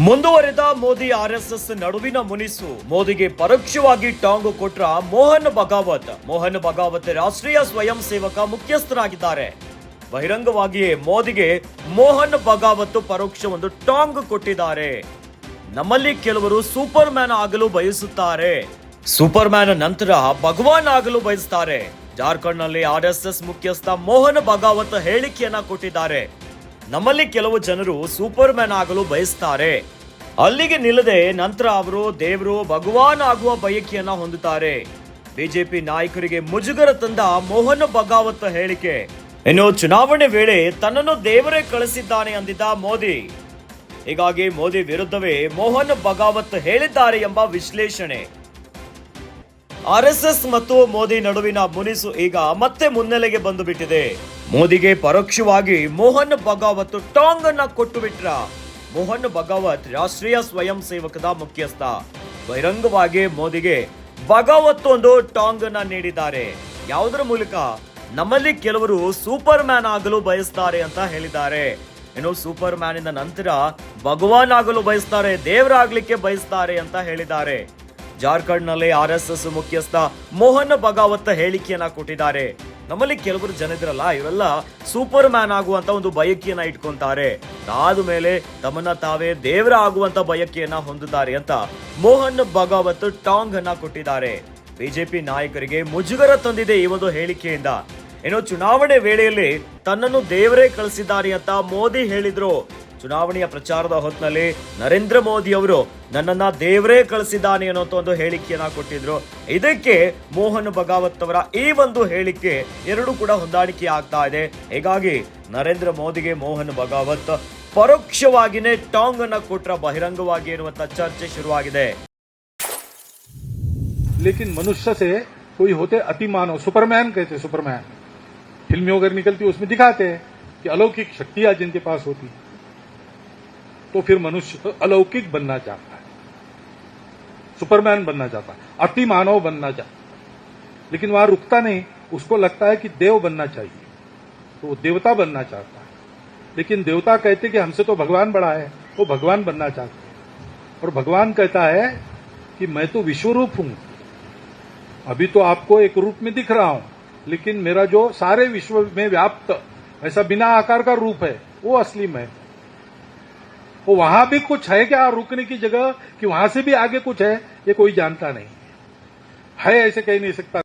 ಮುಂದುವರೆದ ಮೋದಿ ಆರ್ಎಸ್ಎಸ್ ನಡುವಿನ ಮುನಿಸು. ಮೋದಿಗೆ ಪರೋಕ್ಷವಾಗಿ ಟಾಂಗ್ ಕೊಟ್ರ ಮೋಹನ್ ಭಗಾವತ್ ರಾಷ್ಟ್ರೀಯ ಸ್ವಯಂ ಸೇವಕ ಮುಖ್ಯಸ್ಥರಾಗಿದ್ದಾರೆ. ಬಹಿರಂಗವಾಗಿಯೇ ಮೋದಿಗೆ ಮೋಹನ್ ಭಗಾವತ್ ಪರೋಕ್ಷ ಒಂದು ಟಾಂಗ್ ಕೊಟ್ಟಿದ್ದಾರೆ. ನಮ್ಮಲ್ಲಿ ಕೆಲವರು ಸೂಪರ್ ಮ್ಯಾನ್ ಆಗಲು ಬಯಸುತ್ತಾರೆ, ಸೂಪರ್ ಮ್ಯಾನ್ ನಂತರ ಭಗವಾನ್ ಆಗಲು ಬಯಸುತ್ತಾರೆ. ಜಾರ್ಖಂಡ್ನಲ್ಲಿ ಆರ್ಎಸ್ಎಸ್ ಮುಖ್ಯಸ್ಥ ಮೋಹನ್ ಭಗಾವತ್ ಹೇಳಿಕೆಯನ್ನ ಕೊಟ್ಟಿದ್ದಾರೆ. ನಮ್ಮಲ್ಲಿ ಕೆಲವು ಜನರು ಸೂಪರ್ ಮ್ಯಾನ್ ಆಗಲು ಬಯಸ್ತಾರೆ, ಅಲ್ಲಿಗೆ ನಿಲ್ಲದೆ ನಂತರ ಅವರು ದೇವರು ಭಗವಾನ್ ಆಗುವ ಬಯಕೆಯನ್ನ ಹೊಂದುತ್ತಾರೆ. ಬಿಜೆಪಿ ನಾಯಕರಿಗೆ ಮುಜುಗರ ತಂದ ಮೋಹನ್ ಭಗಾವತ್ ಹೇಳಿಕೆ. ಇನ್ನು ಚುನಾವಣೆ ವೇಳೆ ತನ್ನನ್ನು ದೇವರೇ ಕಳಿಸಿದ್ದಾನೆ ಅಂದಿದ್ದ ಮೋದಿ, ಹೀಗಾಗಿ ಮೋದಿ ವಿರುದ್ಧವೇ ಮೋಹನ್ ಭಗಾವತ್ ಹೇಳಿದ್ದಾರೆ ಎಂಬ ವಿಶ್ಲೇಷಣೆ. ಆರ್ಎಸ್ಎಸ್ ಮತ್ತು ಮೋದಿ ನಡುವಿನ ಮುನಿಸು ಈಗ ಮತ್ತೆ ಮುನ್ನೆಲೆಗೆ ಬಂದು ಬಿಟ್ಟಿದೆ. ಮೋದಿಗೆ ಪರೋಕ್ಷವಾಗಿ ಮೋಹನ್ ಭಗಾವತ್ ಟಾಂಗ್ ಅನ್ನ ಕೊಟ್ಟು ಬಿಟ್ರ. ಮೋಹನ್ ಭಗಾವತ್ ರಾಷ್ಟ್ರೀಯ ಸ್ವಯಂ ಸೇವಕದ ಮುಖ್ಯಸ್ಥ. ಬಹಿರಂಗವಾಗಿ ಮೋದಿಗೆ ಭಗಾವತ್ ಒಂದು ಟಾಂಗ್ ಅನ್ನ ನೀಡಿದ್ದಾರೆ. ಯಾವುದರ ಮೂಲಕ? ನಮ್ಮಲ್ಲಿ ಕೆಲವರು ಸೂಪರ್ ಮ್ಯಾನ್ ಆಗಲು ಬಯಸ್ತಾರೆ ಅಂತ ಹೇಳಿದ್ದಾರೆ. ಇನ್ನು ಸೂಪರ್ ಮ್ಯಾನ್ ಇಂದ ನಂತರ ಭಗವಾನ್ ಆಗಲು ಬಯಸ್ತಾರೆ, ದೇವರಾಗ್ಲಿಕ್ಕೆ ಬಯಸ್ತಾರೆ ಅಂತ ಹೇಳಿದ್ದಾರೆ. ಜಾರ್ಖಂಡ್ನಲ್ಲಿ ಆರ್ಎಸ್ಎಸ್ ಮುಖ್ಯಸ್ಥ ಮೋಹನ್ ಭಗಾವತ್ ಹೇಳಿಕೆಯನ್ನ ಕೊಟ್ಟಿದ್ದಾರೆ. ನಮ್ಮಲ್ಲಿ ಕೆಲವರು ಜನ ಇದ್ರಲ್ಲ, ಇವರೆಲ್ಲ ಸೂಪರ್ ಮ್ಯಾನ್ ಆಗುವಂತ ಒಂದು ಬಯಕೆಯನ್ನ ಇಟ್ಕೊಂತಾರೆ, ಅದಾದ ಮೇಲೆ ತಮ್ಮನ್ನ ತಾವೇ ದೇವರ ಆಗುವಂತ ಬಯಕೆಯನ್ನ ಹೊಂದುತ್ತಾರೆ ಅಂತ ಮೋಹನ್ ಭಗಾವತ್ ಟಾಂಗ್ ಅನ್ನ ಕೊಟ್ಟಿದ್ದಾರೆ. ಬಿಜೆಪಿ ನಾಯಕರಿಗೆ ಮುಜುಗರ ತಂದಿದೆ ಈ ಒಂದು ಹೇಳಿಕೆಯಿಂದ. ಇನ್ನು ಚುನಾವಣೆ ವೇಳೆಯಲ್ಲಿ ತನ್ನನ್ನು ದೇವರೇ ಕಳಿಸಿದ್ದಾರೆ ಅಂತ ಮೋದಿ ಹೇಳಿದ್ರು. ಚುನಾವಣೆಯ ಪ್ರಚಾರದ ಹೊತ್ತಿನಲ್ಲಿ ನರೇಂದ್ರ ಮೋದಿ ಅವರು ನನ್ನನ್ನ ದೇವರೇ ಕಳಿಸಿದ್ದಾನೆ ಅನ್ನೋ ಒಂದು ಹೇಳಿಕೆಯನ್ನ ಕೊಟ್ಟಿದ್ರು. ಇದಕ್ಕೆ ಮೋಹನ್ ಭಗಾವತ್ ಅವರ ಈ ಒಂದು ಹೇಳಿಕೆ ಎರಡೂ ಕೂಡ ಹೊಂದಾಣಿಕೆ ಆಗ್ತಾ ಇದೆ. ಹೀಗಾಗಿ ನರೇಂದ್ರ ಮೋದಿಗೆ ಮೋಹನ್ ಭಗಾವತ್ ಪರೋಕ್ಷವಾಗಿನೇ ಟಾಂಗ್ ಅನ್ನ ಕೊಟ್ರ ಬಹಿರಂಗವಾಗಿ ಇರುವಂತ ಚರ್ಚೆ ಶುರುವಾಗಿದೆ. लेकिन मनुष्य से कोई होते अति मानव, सुपरमैन कहते, सुपरमैन फिल्में अगर निकलती उसमें दिखाते हैं कि अलौकिक शक्तियां जिनके पास होती, तो फिर मनुष्य अलौकिक बनना चाहता है, सुपरमैन बनना चाहता है, अति मानव बनना चाहता है, लेकिन वहां रुकता नहीं. उसको लगता है कि देव बनना चाहिए, तो वो देवता बनना चाहता है. लेकिन देवता कहते कि हमसे तो भगवान बड़ा है, वो भगवान बनना चाहते हैं. और भगवान कहता है कि मैं तो विश्वरूप हूं, अभी तो आपको एक रूप में दिख रहा हूं, लेकिन मेरा जो सारे विश्व में व्याप्त ऐसा बिना आकार का रूप है, वो असली मैं. वो वहां भी कुछ है क्या रुकने की जगह, कि वहां से भी आगे कुछ है, ये कोई जानता नहीं है ऐसे कह नहीं सकता.